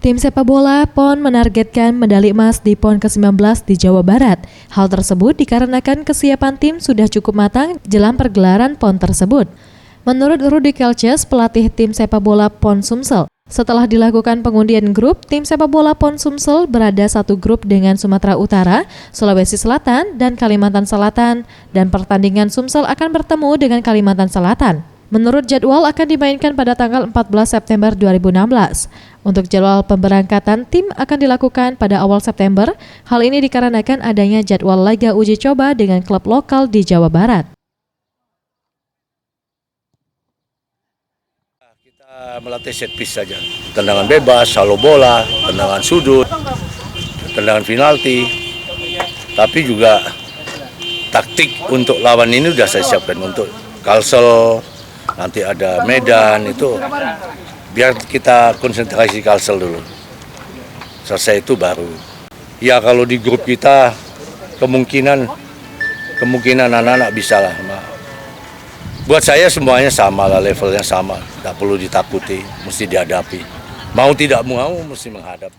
Tim sepak bola PON menargetkan medali emas di PON ke-19 di Jawa Barat. Hal tersebut dikarenakan kesiapan tim sudah cukup matang jelang pergelaran PON tersebut. Menurut Rudi Kelces, pelatih tim sepak bola PON Sumsel, setelah dilakukan pengundian grup, tim sepak bola PON Sumsel berada satu grup dengan Sumatera Utara, Sulawesi Selatan, dan Kalimantan Selatan, dan pertandingan Sumsel akan bertemu dengan Kalimantan Selatan. Menurut jadwal akan dimainkan pada tanggal 14 September 2016. Untuk jadwal pemberangkatan tim akan dilakukan pada awal September. Hal ini dikarenakan adanya jadwal laga uji coba dengan klub lokal di Jawa Barat. Kita melatih set piece saja, tendangan bebas, salo bola, tendangan sudut, tendangan penalti. Tapi juga taktik untuk lawan ini sudah saya siapkan untuk Kalsel. Nanti ada Medan, itu biar kita konsentrasi Kalsel dulu. Selesai itu baru. Ya kalau di grup kita kemungkinan anak-anak bisa lah. Buat saya semuanya sama lah, levelnya sama. Tak perlu ditakuti, mesti dihadapi. Mau tidak mau mesti menghadap.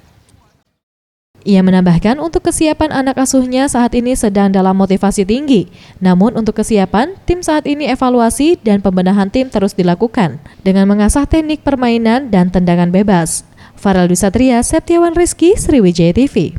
Ia menambahkan untuk kesiapan anak asuhnya saat ini sedang dalam motivasi tinggi. Namun untuk kesiapan, tim saat ini evaluasi dan pembenahan tim terus dilakukan dengan mengasah teknik permainan dan tendangan bebas. Farel Dwi Satria, Septiawan Rizky, Sriwijaya TV.